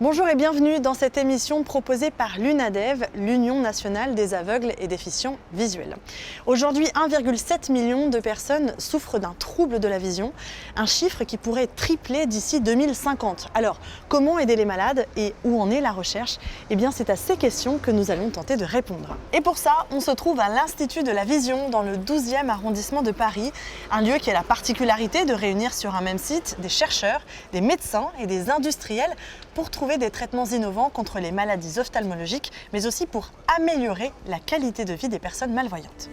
Bonjour et bienvenue dans cette émission proposée par l'UNADEV, l'Union nationale des aveugles et déficients visuels. Aujourd'hui, 1,7 million de personnes souffrent d'un trouble de la vision, un chiffre qui pourrait tripler d'ici 2050. Alors, comment aider les malades et où en est la recherche? Eh bien, c'est à ces questions que nous allons tenter de répondre. Et pour ça, on se trouve à l'Institut de la Vision dans le 12e arrondissement de Paris, un lieu qui a la particularité de réunir sur un même site des chercheurs, des médecins et des industriels pour trouver des traitements innovants contre les maladies ophtalmologiques, mais aussi pour améliorer la qualité de vie des personnes malvoyantes.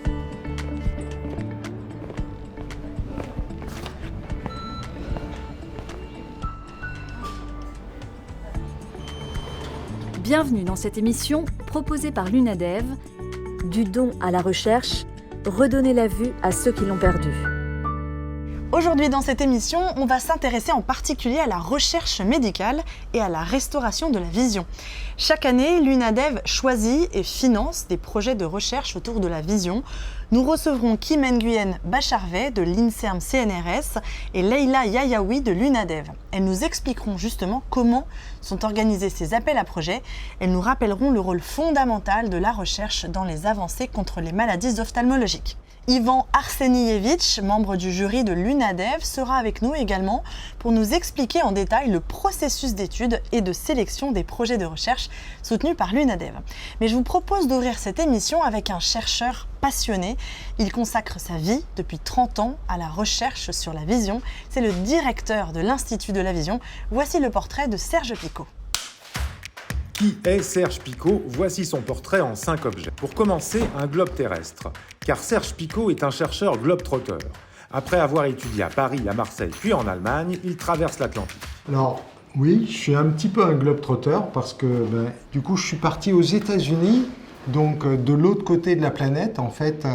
Bienvenue dans cette émission proposée par l'UNADEV, du don à la recherche, redonner la vue à ceux qui l'ont perdue. Aujourd'hui dans cette émission, on va s'intéresser en particulier à la recherche médicale et à la restauration de la vision. Chaque année, l'UNADEV choisit et finance des projets de recherche autour de la vision. Nous recevrons Kim Nguyen Bacharvet de l'INSERM CNRS et Leila Yayaoui de l'UNADEV. Elles nous expliqueront justement comment sont organisés ces appels à projets. Elles nous rappelleront le rôle fondamental de la recherche dans les avancées contre les maladies ophtalmologiques. Ivan Arsenievitch, membre du jury de l'UNADEV, sera avec nous également pour nous expliquer en détail le processus d'étude et de sélection des projets de recherche soutenus par l'UNADEV. Mais je vous propose d'ouvrir cette émission avec un chercheur passionné. Il consacre sa vie depuis 30 ans à la recherche sur la vision. C'est le directeur de l'Institut de la Vision. Voici le portrait de Serge Picot. Qui est Serge Picot? Voici son portrait en 5 objets. Pour commencer, un globe terrestre, car Serge Picot est un chercheur globe-trotteur. Après avoir étudié à Paris, à Marseille, puis en Allemagne, il traverse l'Atlantique. Alors, oui, je suis un petit peu un globe-trotteur parce que du coup, je suis parti aux États-Unis, donc de l'autre côté de la planète, en fait,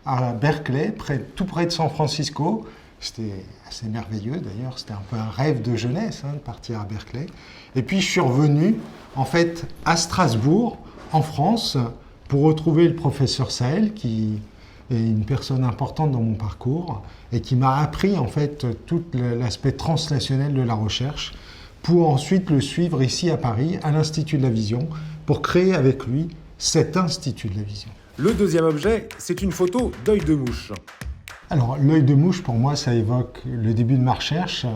à Berkeley, tout près de San Francisco. C'était assez merveilleux d'ailleurs, c'était un peu un rêve de jeunesse de partir à Berkeley. Et puis je suis revenu en fait à Strasbourg, en France, pour retrouver le professeur Sahel, qui est une personne importante dans mon parcours et qui m'a appris en fait tout l'aspect transnational de la recherche, pour ensuite le suivre ici à Paris, à l'Institut de la Vision, pour créer avec lui cet Institut de la Vision. Le deuxième objet, c'est une photo d'œil de mouche. Alors, l'œil de mouche, pour moi, ça évoque le début de ma recherche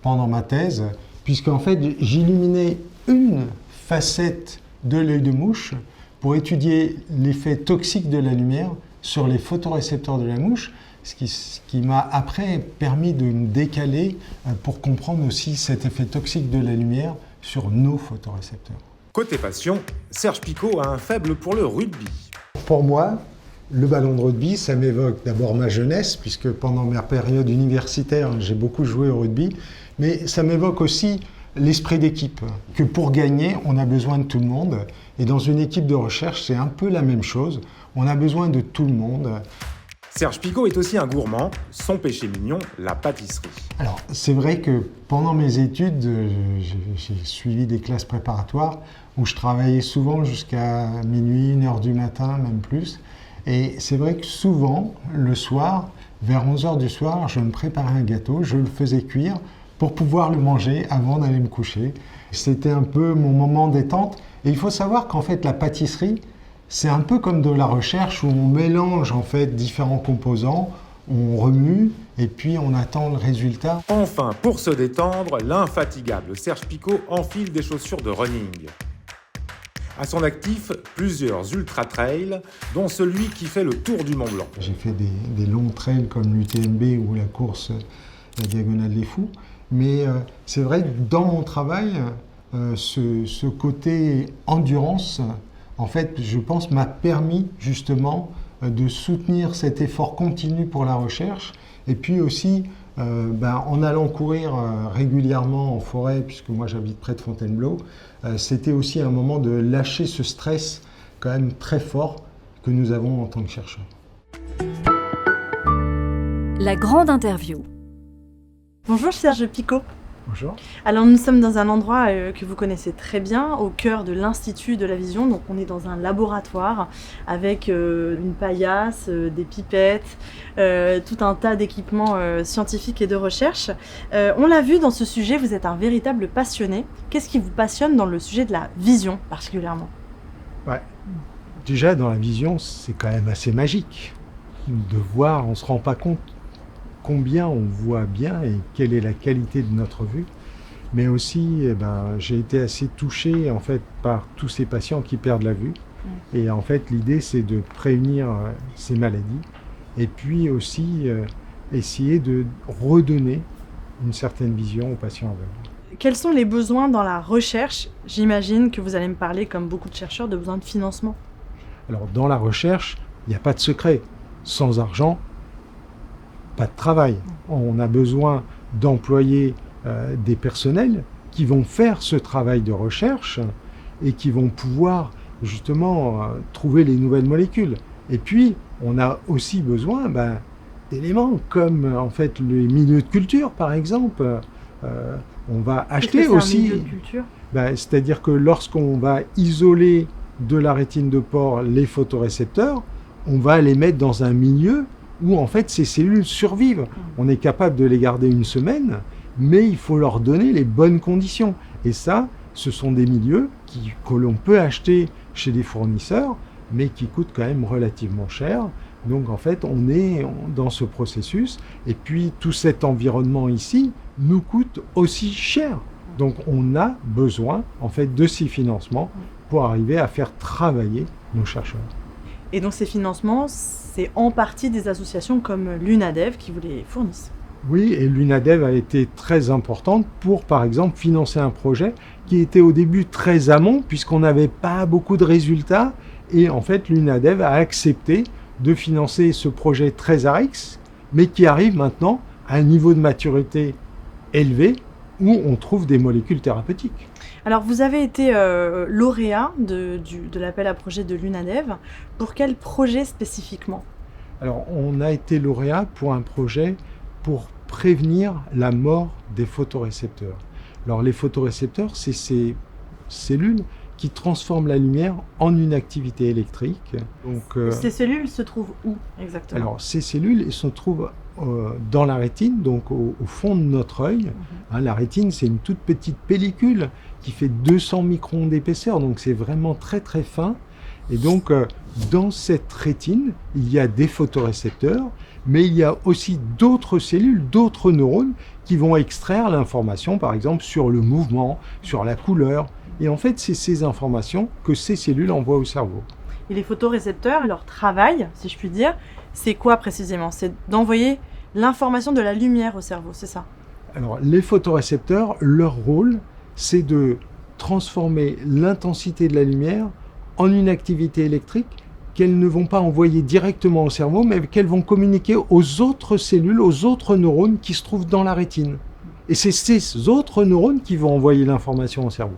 pendant ma thèse, puisqu'en fait, j'illuminais une facette de l'œil de mouche pour étudier l'effet toxique de la lumière sur les photorécepteurs de la mouche, ce qui m'a après permis de me décaler pour comprendre aussi cet effet toxique de la lumière sur nos photorécepteurs. Côté passion, Serge Picot a un faible pour le rugby. Pour moi, le ballon de rugby, ça m'évoque d'abord ma jeunesse, puisque pendant ma période universitaire, j'ai beaucoup joué au rugby, mais ça m'évoque aussi l'esprit d'équipe, que pour gagner, on a besoin de tout le monde. Et dans une équipe de recherche, c'est un peu la même chose. On a besoin de tout le monde. Serge Picot est aussi un gourmand, son péché mignon, la pâtisserie. Alors, c'est vrai que pendant mes études, j'ai suivi des classes préparatoires où je travaillais souvent jusqu'à minuit, 1h du matin, même plus. Et c'est vrai que souvent, le soir, vers 11h du soir, je me préparais un gâteau, je le faisais cuire pour pouvoir le manger avant d'aller me coucher. C'était un peu mon moment détente. Et il faut savoir qu'en fait, la pâtisserie, c'est un peu comme de la recherche où on mélange en fait différents composants, on remue et puis on attend le résultat. Enfin, pour se détendre, l'infatigable Serge Picot enfile des chaussures de running. À son actif, plusieurs ultra-trails, dont celui qui fait le tour du Mont Blanc. J'ai fait des longs trails comme l'UTMB ou la course la Diagonale des Fous. Mais c'est vrai que dans mon travail, ce côté endurance, en fait, je pense, m'a permis justement de soutenir cet effort continu pour la recherche. Et puis aussi, en allant courir régulièrement en forêt, puisque moi j'habite près de Fontainebleau, c'était aussi un moment de lâcher ce stress quand même très fort que nous avons en tant que chercheurs. La grande interview. Bonjour Serge Picot. Bonjour. Alors nous sommes dans un endroit que vous connaissez très bien, au cœur de l'Institut de la Vision. Donc on est dans un laboratoire avec une paillasse, des pipettes, tout un tas d'équipements scientifiques et de recherche. On l'a vu dans ce sujet, vous êtes un véritable passionné. Qu'est-ce qui vous passionne dans le sujet de la vision particulièrement ? Ouais. Déjà, dans la vision, c'est quand même assez magique de voir, on ne se rend pas compte combien on voit bien et quelle est la qualité de notre vue. Mais aussi, j'ai été assez touché en fait, par tous ces patients qui perdent la vue. Et en fait, l'idée, c'est de prévenir ces maladies et puis aussi essayer de redonner une certaine vision aux patients aveugles. Quels sont les besoins dans la recherche ? J'imagine que vous allez me parler, comme beaucoup de chercheurs, de besoins de financement. Alors, dans la recherche, il n'y a pas de secret. Sans argent, pas de travail. On a besoin d'employer des personnels qui vont faire ce travail de recherche et qui vont pouvoir justement trouver les nouvelles molécules. Et puis, on a aussi besoin d'éléments comme en fait les milieux de culture, par exemple. On va acheter aussi. Un milieu de culture ? C'est-à-dire que lorsqu'on va isoler de la rétine de porc les photorécepteurs, on va les mettre dans un milieu où en fait ces cellules survivent. On est capable de les garder une semaine, mais il faut leur donner les bonnes conditions. Et ça, ce sont des milieux que l'on peut acheter chez des fournisseurs, mais qui coûtent quand même relativement cher. Donc en fait, on est dans ce processus. Et puis tout cet environnement ici nous coûte aussi cher. Donc on a besoin en fait de ces financements pour arriver à faire travailler nos chercheurs. Et donc ces financements, c'est en partie des associations comme l'UNADEV qui vous les fournissent. Oui, et l'UNADEV a été très importante pour, par exemple, financer un projet qui était au début très amont, puisqu'on n'avait pas beaucoup de résultats. Et en fait, l'UNADEV a accepté de financer ce projet très ARIX, mais qui arrive maintenant à un niveau de maturité élevé, où on trouve des molécules thérapeutiques. Alors, vous avez été lauréat de l'appel à projet de l'UNADEV. Pour quel projet spécifiquement ? Alors, on a été lauréat pour un projet pour prévenir la mort des photorécepteurs. Alors, les photorécepteurs, c'est ces cellules qui transforment la lumière en une activité électrique. Donc, ces cellules se trouvent où exactement ? Alors, ces cellules elles se trouvent dans la rétine, donc au fond de notre œil. La rétine, c'est une toute petite pellicule qui fait 200 microns d'épaisseur, donc c'est vraiment très très fin. Et donc, dans cette rétine, il y a des photorécepteurs, mais il y a aussi d'autres cellules, d'autres neurones qui vont extraire l'information, par exemple, sur le mouvement, sur la couleur. Et en fait, c'est ces informations que ces cellules envoient au cerveau. Et les photorécepteurs, leur travail, si je puis dire, c'est quoi précisément ? C'est d'envoyer l'information de la lumière au cerveau, c'est ça ? Alors, les photorécepteurs, leur rôle, c'est de transformer l'intensité de la lumière en une activité électrique qu'elles ne vont pas envoyer directement au cerveau, mais qu'elles vont communiquer aux autres cellules, aux autres neurones qui se trouvent dans la rétine. Et c'est ces autres neurones qui vont envoyer l'information au cerveau.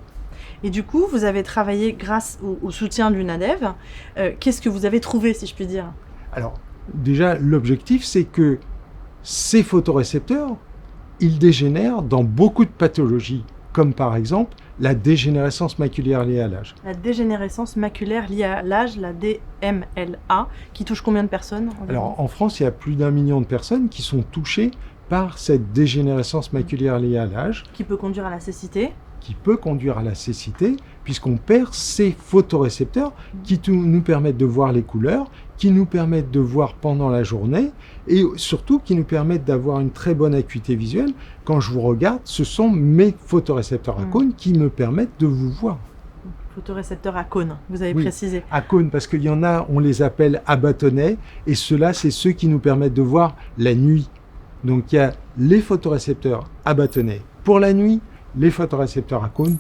Et du coup, vous avez travaillé grâce au soutien de l'UNADEV. Qu'est-ce que vous avez trouvé, si je puis dire ? Alors, déjà, l'objectif, c'est que ces photorécepteurs, ils dégénèrent dans beaucoup de pathologies, comme par exemple la dégénérescence maculaire liée à l'âge. La dégénérescence maculaire liée à l'âge, la DMLA, qui touche combien de personnes environ ? Alors, en France, il y a plus d'1 million de personnes qui sont touchées par cette dégénérescence maculaire liée à l'âge. Qui peut conduire à la cécité ? Qui peut conduire à la cécité, puisqu'on perd ces photorécepteurs qui nous permettent de voir les couleurs, qui nous permettent de voir pendant la journée, et surtout qui nous permettent d'avoir une très bonne acuité visuelle. Quand je vous regarde, ce sont mes photorécepteurs à cône qui me permettent de vous voir. Photorécepteurs à cône, vous avez précisé. À cône, parce qu'il y en a, on les appelle à bâtonnets, et ceux-là, c'est ceux qui nous permettent de voir la nuit. Donc il y a les photorécepteurs à bâtonnets pour la nuit, les photorécepteurs à cône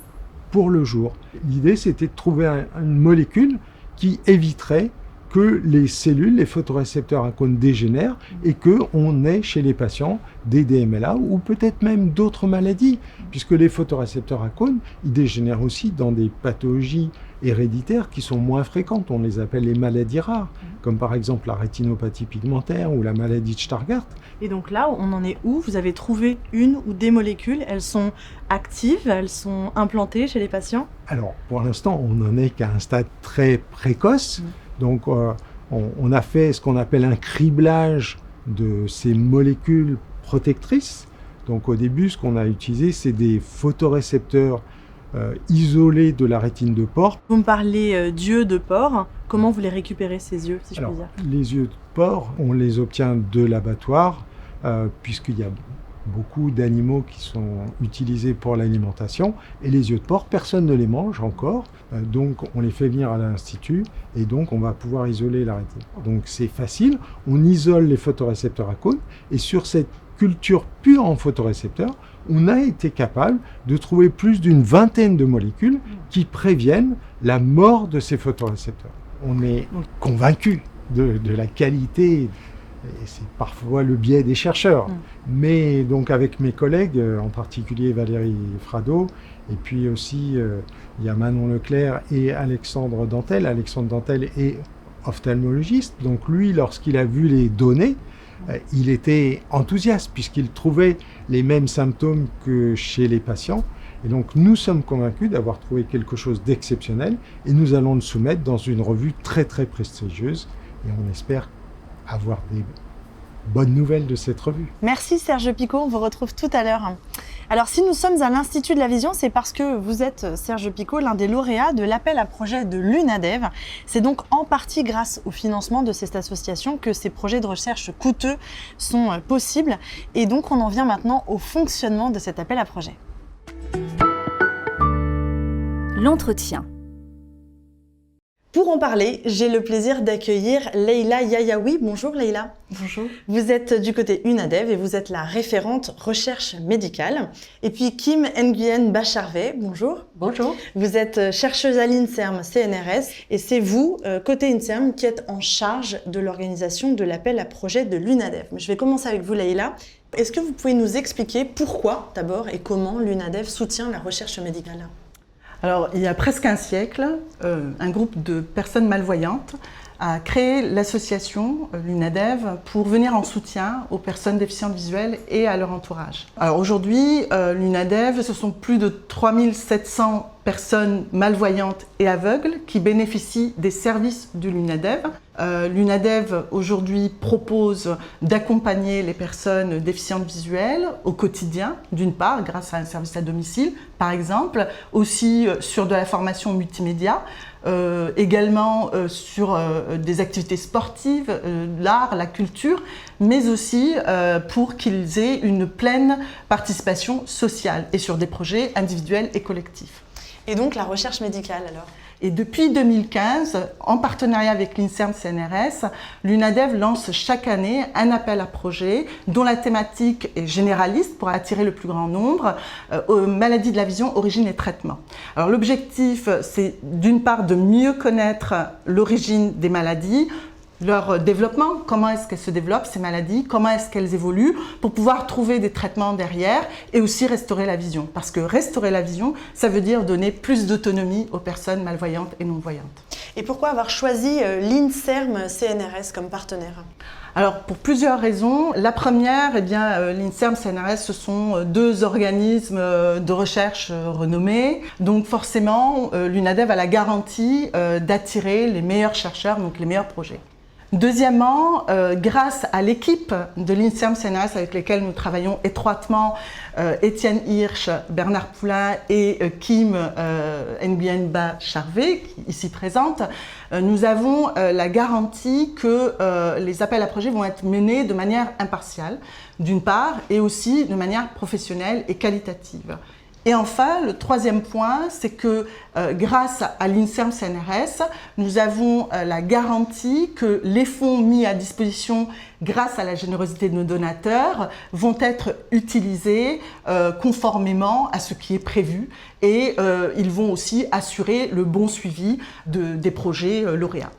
pour le jour. L'idée, c'était de trouver une molécule qui éviterait que les cellules, les photorécepteurs à cône dégénèrent et qu'on ait chez les patients des DMLA ou peut-être même d'autres maladies, puisque les photorécepteurs à cône, ils dégénèrent aussi dans des pathologies héréditaires qui sont moins fréquentes. On les appelle les maladies rares, comme par exemple la rétinopathie pigmentaire ou la maladie de Stargardt. Et donc là, on en est où? Vous avez trouvé une ou des molécules? Elles sont actives? Elles sont implantées chez les patients? Alors, pour l'instant, on n'en est qu'à un stade très précoce. Donc, on a fait ce qu'on appelle un criblage de ces molécules protectrices. Donc, au début, ce qu'on a utilisé, c'est des photorécepteurs isolés de la rétine de porc. Vous me parlez d'yeux de porc. Comment vous les récupérez, ces yeux, si je puis dire? Les yeux de porc, on les obtient de l'abattoir, puisqu'il y a beaucoup d'animaux qui sont utilisés pour l'alimentation. Et les yeux de porc, personne ne les mange encore. Donc, on les fait venir à l'Institut et donc on va pouvoir isoler la rétine. Donc, c'est facile. On isole les photorécepteurs à cône et sur cette culture pure en photorécepteurs, on a été capable de trouver plus d'une vingtaine de molécules qui préviennent la mort de ces photorécepteurs. On est convaincu de la qualité, et c'est parfois le biais des chercheurs. Mais donc avec mes collègues, en particulier Valérie Frado, et puis aussi il y a Manon Leclerc et Alexandre Dantel. Alexandre Dantel est ophtalmologiste, donc lui, lorsqu'il a vu les données, il était enthousiaste puisqu'il trouvait les mêmes symptômes que chez les patients. Et donc nous sommes convaincus d'avoir trouvé quelque chose d'exceptionnel et nous allons le soumettre dans une revue très très prestigieuse et on espère avoir des bonnes nouvelles de cette revue. Merci Serge Picot, on vous retrouve tout à l'heure. Alors si nous sommes à l'Institut de la Vision, c'est parce que vous êtes, Serge Picot, l'un des lauréats de l'appel à projet de l'UNADEV. C'est donc en partie grâce au financement de cette association que ces projets de recherche coûteux sont possibles. Et donc on en vient maintenant au fonctionnement de cet appel à projet. L'entretien. Pour en parler, j'ai le plaisir d'accueillir Leïla Yayaoui. Bonjour Leïla. Bonjour. Vous êtes du côté UNADEV et vous êtes la référente recherche médicale. Et puis Kim Nguyen Bacharvet, bonjour. Bonjour. Vous êtes chercheuse à l'INSERM CNRS et c'est vous, côté INSERM, qui êtes en charge de l'organisation de l'appel à projet de l'UNADEV. Je vais commencer avec vous Leïla. Est-ce que vous pouvez nous expliquer pourquoi d'abord et comment l'UNADEV soutient la recherche médicale ? Alors, il y a presque un siècle, un groupe de personnes malvoyantes a créé l'association, l'UNADEV, pour venir en soutien aux personnes déficientes visuelles et à leur entourage. Alors aujourd'hui, l'UNADEV, ce sont plus de 3700 personnes malvoyantes et aveugles qui bénéficient des services de l'UNADEV. L'UNADEV aujourd'hui propose d'accompagner les personnes déficientes visuelles au quotidien, d'une part grâce à un service à domicile par exemple, aussi sur de la formation multimédia, également sur des activités sportives, l'art, la culture, mais aussi pour qu'ils aient une pleine participation sociale et sur des projets individuels et collectifs. Et donc la recherche médicale alors ? Et depuis 2015, en partenariat avec l'INSERM CNRS, l'UNADEV lance chaque année un appel à projet dont la thématique est généraliste pour attirer le plus grand nombre aux maladies de la vision, origine et traitement. Alors l'objectif, c'est d'une part de mieux connaître l'origine des maladies, leur développement, comment est-ce qu'elles se développent ces maladies, comment est-ce qu'elles évoluent pour pouvoir trouver des traitements derrière et aussi restaurer la vision. Parce que restaurer la vision, ça veut dire donner plus d'autonomie aux personnes malvoyantes et non-voyantes. Et pourquoi avoir choisi l'INSERM CNRS comme partenaire ? Alors pour plusieurs raisons. La première, l'INSERM CNRS, ce sont deux organismes de recherche renommés. Donc forcément, l'UNADEV a la garantie d'attirer les meilleurs chercheurs, donc les meilleurs projets. Deuxièmement, grâce à l'équipe de l'INSERM CNRS avec lesquelles nous travaillons étroitement, Étienne Hirsch, Bernard Poulain et Kim Nguyen Bacharvet, ici présente, nous avons la garantie que les appels à projets vont être menés de manière impartiale, d'une part, et aussi de manière professionnelle et qualitative. Et enfin, le troisième point, c'est que grâce à l'INSERM CNRS, nous avons la garantie que les fonds mis à disposition grâce à la générosité de nos donateurs vont être utilisés conformément à ce qui est prévu et ils vont aussi assurer le bon suivi des projets lauréats.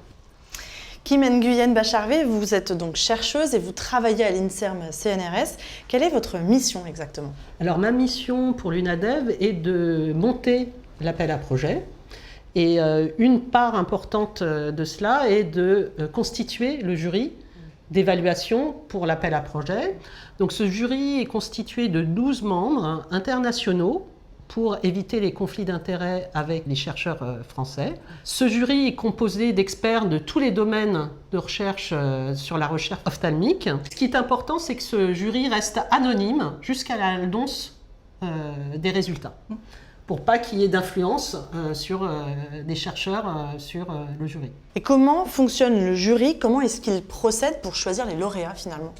Kim Nguyen Bacharvé, vous êtes donc chercheuse et vous travaillez à l'INSERM CNRS. Quelle est votre mission exactement? Alors ma mission pour l'UNADEV est de monter l'appel à projet. Et une part importante de cela est de constituer le jury d'évaluation pour l'appel à projet. Donc ce jury est constitué de 12 membres internationaux pour éviter les conflits d'intérêts avec les chercheurs français. Ce jury est composé d'experts de tous les domaines de recherche sur la recherche ophtalmique. Ce qui est important, c'est que ce jury reste anonyme jusqu'à l'annonce des résultats, pour pas qu'il y ait d'influence sur des chercheurs sur le jury. Et comment fonctionne le jury? Comment est-ce qu'il procède pour choisir les lauréats finalement?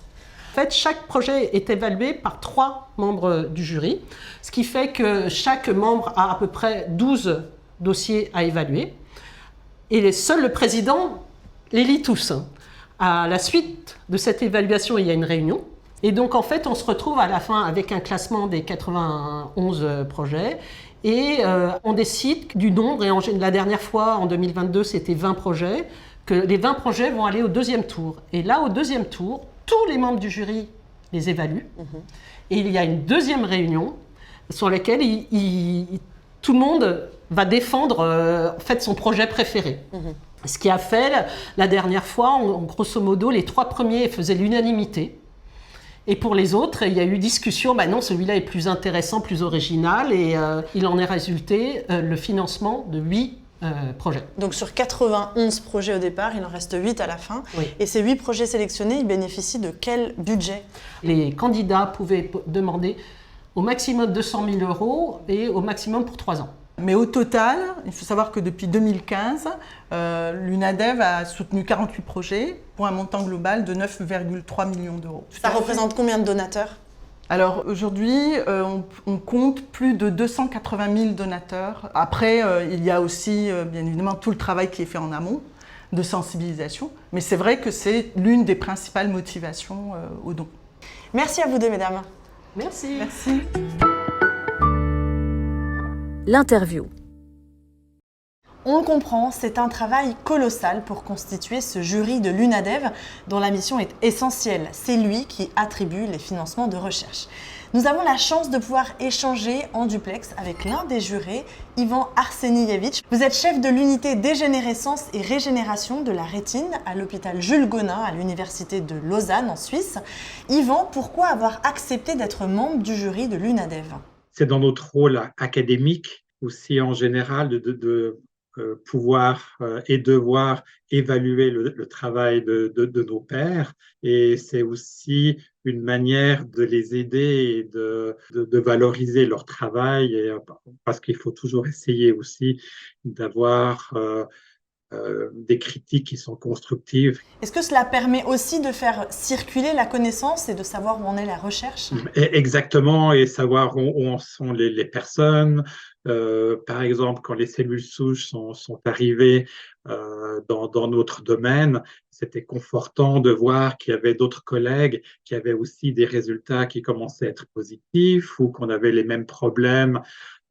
En fait, chaque projet est évalué par 3 membres du jury, ce qui fait que chaque membre a à peu près 12 dossiers à évaluer. Et seul le président les lit tous. À la suite de cette évaluation, il y a une réunion. Et donc, en fait, on se retrouve à la fin avec un classement des 91 projets. Et on décide du nombre, et la dernière fois, en 2022, c'était 20 projets, que les 20 projets vont aller au 2e tour. Et là, au 2e tour, tous les membres du jury les évaluent. Et il y a une 2e réunion sur laquelle tout le monde va défendre en fait, son projet préféré. Ce qui a fait, la dernière fois, en grosso modo, les 3 premiers faisaient l'unanimité. Et pour les autres, il y a eu discussion, non, celui-là est plus intéressant, plus original, et il en est résulté le financement de 8 projets. Donc sur 91 projets au départ, il en reste 8 à la fin. Oui. Et ces 8 projets sélectionnés, ils bénéficient de quel budget? Les candidats pouvaient demander au maximum 200 000 € et au maximum pour 3 ans. Mais au total, il faut savoir que depuis 2015, l'UNADEV a soutenu 48 projets pour un montant global de 9,3 millions d'euros. Ça représente combien de donateurs? Alors aujourd'hui, on compte plus de 280 000 donateurs. Après, il y a aussi, bien évidemment, tout le travail qui est fait en amont de sensibilisation. Mais c'est vrai que c'est l'une des principales motivations au don. Merci à vous deux, mesdames. Merci. Merci. L'interview. On le comprend, c'est un travail colossal pour constituer ce jury de l'UNADEV dont la mission est essentielle. C'est lui qui attribue les financements de recherche. Nous avons la chance de pouvoir échanger en duplex avec l'un des jurés, Ivan Arsenievitch. Vous êtes chef de l'unité dégénérescence et régénération de la rétine à l'hôpital Jules Gonin à l'université de Lausanne en Suisse. Ivan, pourquoi avoir accepté d'être membre du jury de l'UNADEV? C'est dans notre rôle académique aussi en général de pouvoir et devoir évaluer le travail de nos pairs, et c'est aussi une manière de les aider et de valoriser leur travail, et, parce qu'il faut toujours essayer aussi d'avoir des critiques qui sont constructives. Est-ce que cela permet aussi de faire circuler la connaissance et de savoir où en est la recherche? Exactement, et savoir où en sont les personnes. Par exemple, quand les cellules souches sont arrivées dans notre domaine, c'était confortant de voir qu'il y avait d'autres collègues qui avaient aussi des résultats qui commençaient à être positifs, ou qu'on avait les mêmes problèmes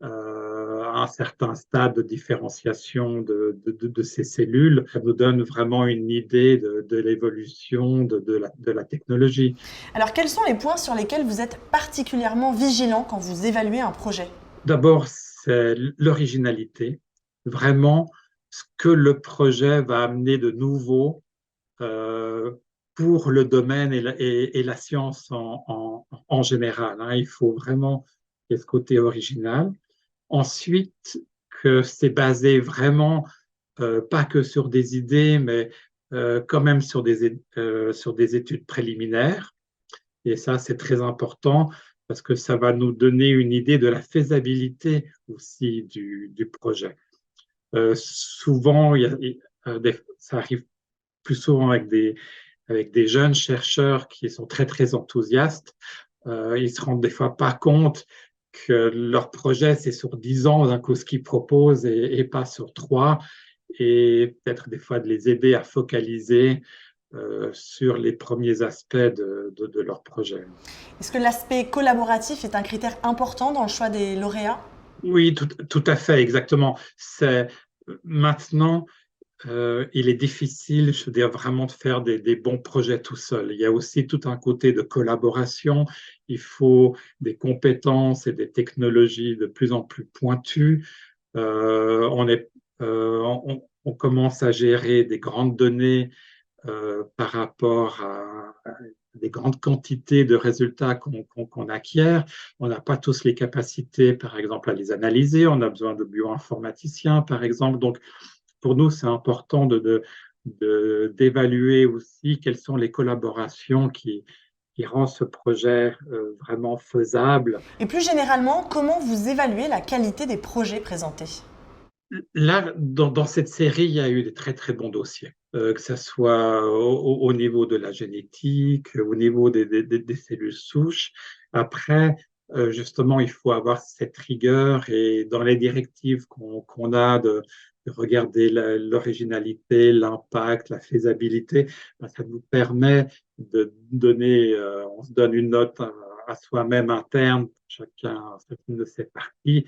à un certain stade de différenciation de ces cellules. Ça nous donne vraiment une idée de l'évolution de la technologie. Alors, quels sont les points sur lesquels vous êtes particulièrement vigilant quand vous évaluez un projet? D'abord, c'est l'originalité, vraiment ce que le projet va amener de nouveau pour le domaine et la science en général. Il faut vraiment qu'il y ait ce côté original. Ensuite, que c'est basé vraiment pas que sur des idées, mais quand même sur des études préliminaires. Et ça, c'est très important parce que ça va nous donner une idée de la faisabilité aussi du projet. Souvent, ça arrive plus souvent avec des jeunes chercheurs qui sont très, très enthousiastes. Ils se rendent des fois pas compte que leur projet, c'est sur 10 ans d'un coup ce qu'ils proposent et pas sur 3, et peut-être des fois de les aider à focaliser sur les premiers aspects de leur projet. Est-ce que l'aspect collaboratif est un critère important dans le choix des lauréats? Oui, tout à fait, exactement. Maintenant, il est difficile, je veux dire, vraiment de faire des bons projets tout seul. Il y a aussi tout un côté de collaboration. Il faut des compétences et des technologies de plus en plus pointues. On commence à gérer des grandes données par rapport à des grandes quantités de résultats qu'on acquiert. On n'a pas tous les capacités, par exemple, à les analyser. On a besoin de bioinformaticiens, par exemple. Donc, pour nous, c'est important d'évaluer aussi quelles sont les collaborations qui rendent ce projet vraiment faisable. Et plus généralement, comment vous évaluez la qualité des projets présentés? Là, dans cette série, il y a eu des très très bons dossiers, que ce soit au niveau de la génétique, au niveau des cellules souches. Après, justement, il faut avoir cette rigueur et dans les directives qu'on a de regarder l'originalité, l'impact, la faisabilité, ben, ça nous permet de donner, on se donne une note à soi-même interne, chacune de ses parties,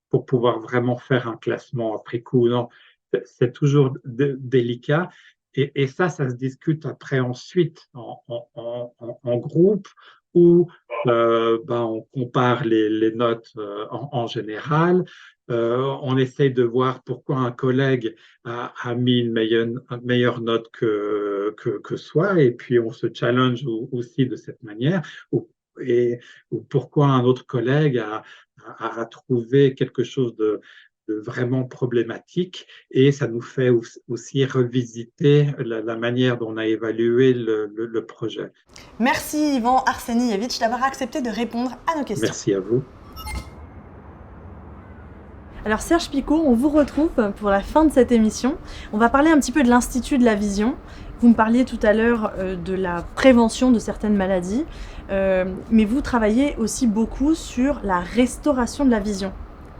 pour pouvoir vraiment faire un classement après coup. Non, c'est toujours délicat. Et ça se discute après ensuite en groupe où on compare les notes en général. On essaye de voir pourquoi un collègue a mis une meilleure note que soi, et puis on se challenge aussi de cette manière. Ou pourquoi un autre collègue a trouvé quelque chose de vraiment problématique, et ça nous fait aussi revisiter la manière dont on a évalué le projet. Merci Ivan Arsenievich d'avoir accepté de répondre à nos questions. Merci à vous. Alors Serge Picot, on vous retrouve pour la fin de cette émission. On va parler un petit peu de l'Institut de la Vision. Vous me parliez tout à l'heure de la prévention de certaines maladies, mais vous travaillez aussi beaucoup sur la restauration de la vision.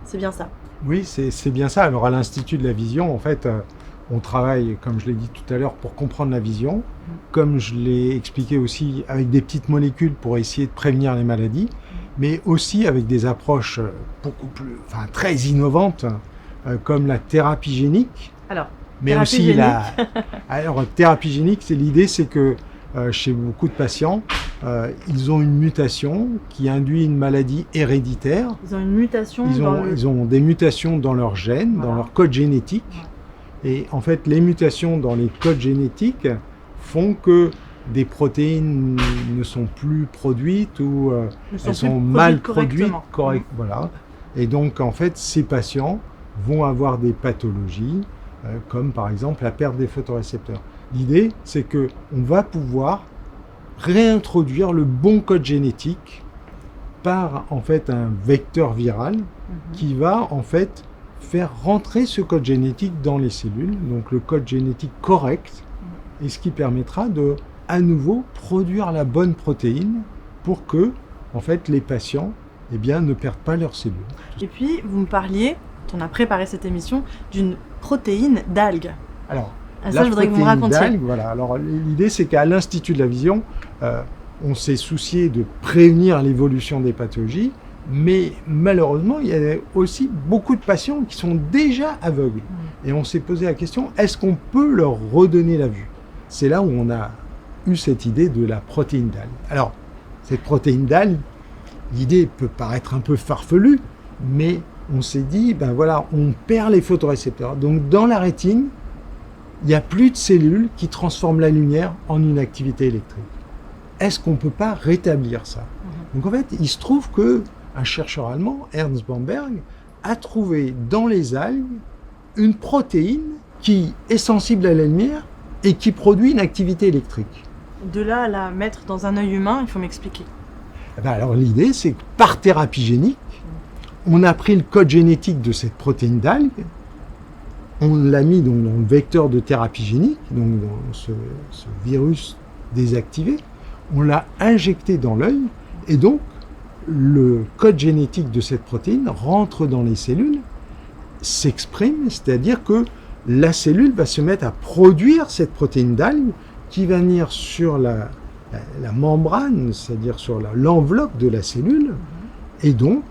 C'est bien ça? Oui, c'est bien ça. Alors à l'Institut de la Vision, en fait, on travaille, comme je l'ai dit tout à l'heure, pour comprendre la vision, comme je l'ai expliqué aussi, avec des petites molécules pour essayer de prévenir les maladies, mais aussi avec des approches beaucoup plus, très innovantes, comme la thérapie génique. Alors, mais aussi thérapie génique, l'idée, c'est que chez beaucoup de patients, ils ont une mutation qui induit une maladie héréditaire. Ils ont une mutation. Ils ont des mutations dans leurs gènes, voilà, dans leur code génétique. Et en fait, les mutations dans les codes génétiques font que des protéines ne sont plus produites ou elles sont mal produites. Voilà. Et donc, en fait, ces patients vont avoir des pathologies, comme par exemple la perte des photorécepteurs. L'idée, c'est qu'on va pouvoir réintroduire le bon code génétique par en fait un vecteur viral qui va en fait faire rentrer ce code génétique dans les cellules, donc le code génétique correct, et ce qui permettra de à nouveau produire la bonne protéine pour que en fait les patients ne perdent pas leurs cellules. Et puis vous me parliez, quand on a préparé cette émission, d'une protéine d'algues. Alors, ça, je voudrais que vous me racontiez. Voilà. Alors, l'idée, c'est qu'à l'Institut de la Vision, on s'est soucié de prévenir l'évolution des pathologies, mais malheureusement, il y a aussi beaucoup de patients qui sont déjà aveugles. Et on s'est posé la question, est-ce qu'on peut leur redonner la vue? C'est là où on a eu cette idée de la protéine d'algue. Alors, cette protéine d'algue, l'idée peut paraître un peu farfelue, mais on s'est dit, on perd les photorécepteurs. Donc, dans la rétine, il n'y a plus de cellules qui transforment la lumière en une activité électrique. Est-ce qu'on ne peut pas rétablir ça? Donc en fait, il se trouve qu'un chercheur allemand, Ernst Bamberg, a trouvé dans les algues une protéine qui est sensible à la lumière et qui produit une activité électrique. De là à la mettre dans un œil humain, il faut m'expliquer. Alors l'idée, c'est que par thérapie génique, on a pris le code génétique de cette protéine d'algue, on l'a mis donc dans le vecteur de thérapie génique, donc dans ce virus désactivé, on l'a injecté dans l'œil, et donc le code génétique de cette protéine rentre dans les cellules, s'exprime, c'est-à-dire que la cellule va se mettre à produire cette protéine d'algue qui va venir sur la membrane, c'est-à-dire sur l'enveloppe de la cellule, et donc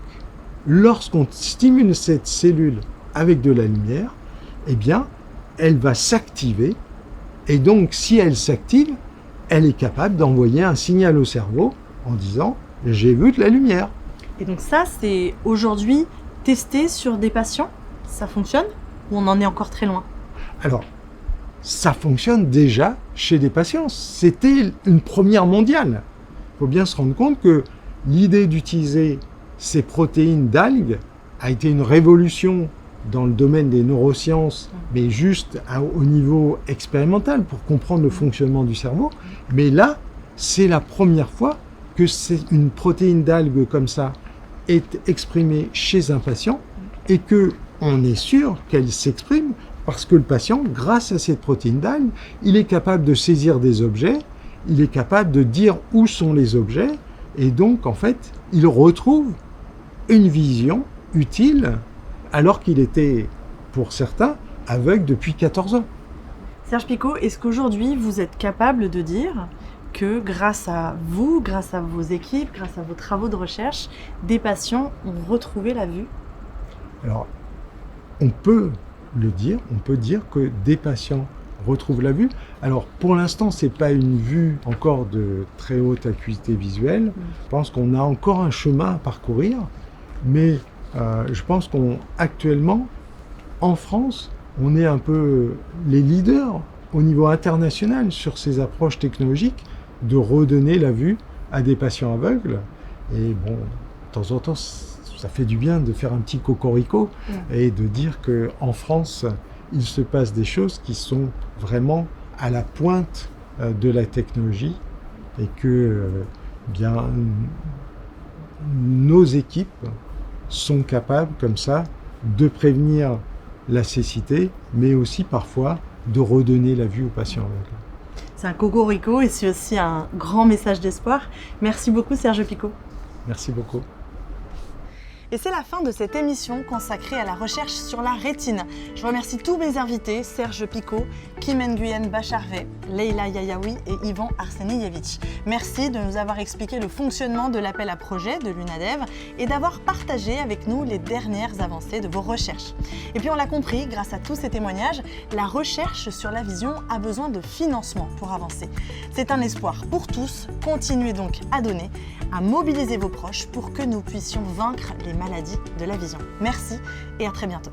lorsqu'on stimule cette cellule avec de la lumière, elle va s'activer. Et donc, si elle s'active, elle est capable d'envoyer un signal au cerveau en disant « j'ai vu de la lumière ». Et donc ça, c'est aujourd'hui testé sur des patients? Ça fonctionne? Ou on en est encore très loin? Alors, ça fonctionne déjà chez des patients. C'était une première mondiale. Il faut bien se rendre compte que l'idée d'utiliser ces protéines d'algues a été une révolution dans le domaine des neurosciences, mais juste au niveau expérimental pour comprendre le fonctionnement du cerveau. Mais là, c'est la première fois que c'est une protéine d'algues comme ça est exprimée chez un patient et que on est sûr qu'elle s'exprime parce que le patient, grâce à cette protéine d'algues, il est capable de saisir des objets, il est capable de dire où sont les objets et donc en fait, il retrouve une vision utile alors qu'il était, pour certains, aveugle depuis 14 ans. Serge Picot, est-ce qu'aujourd'hui vous êtes capable de dire que grâce à vous, grâce à vos équipes, grâce à vos travaux de recherche, des patients ont retrouvé la vue? Alors, on peut le dire, on peut dire que des patients retrouvent la vue. Alors, pour l'instant, ce n'est pas une vue encore de très haute acuité visuelle. Je pense qu'on a encore un chemin à parcourir, mais je pense qu'actuellement, en France, on est un peu les leaders au niveau international sur ces approches technologiques de redonner la vue à des patients aveugles. Et bon, de temps en temps, ça fait du bien de faire un petit cocorico et de dire qu'en France, il se passe des choses qui sont vraiment à la pointe de la technologie et que bien, nos équipes sont capables comme ça de prévenir la cécité, mais aussi parfois de redonner la vue aux patients aveugles. C'est un cocorico et c'est aussi un grand message d'espoir. Merci beaucoup Serge Picot. Merci beaucoup. Et c'est la fin de cette émission consacrée à la recherche sur la rétine. Je remercie tous mes invités, Serge Picot, Kim Nguyen Bacharvet, Leila Yayaoui et Ivan Arsenievich. Merci de nous avoir expliqué le fonctionnement de l'appel à projet de l'UNADEV et d'avoir partagé avec nous les dernières avancées de vos recherches. Et puis on l'a compris, grâce à tous ces témoignages, la recherche sur la vision a besoin de financement pour avancer. C'est un espoir pour tous. Continuez donc à donner, à mobiliser vos proches pour que nous puissions vaincre les maladies de la vision. Merci et à très bientôt.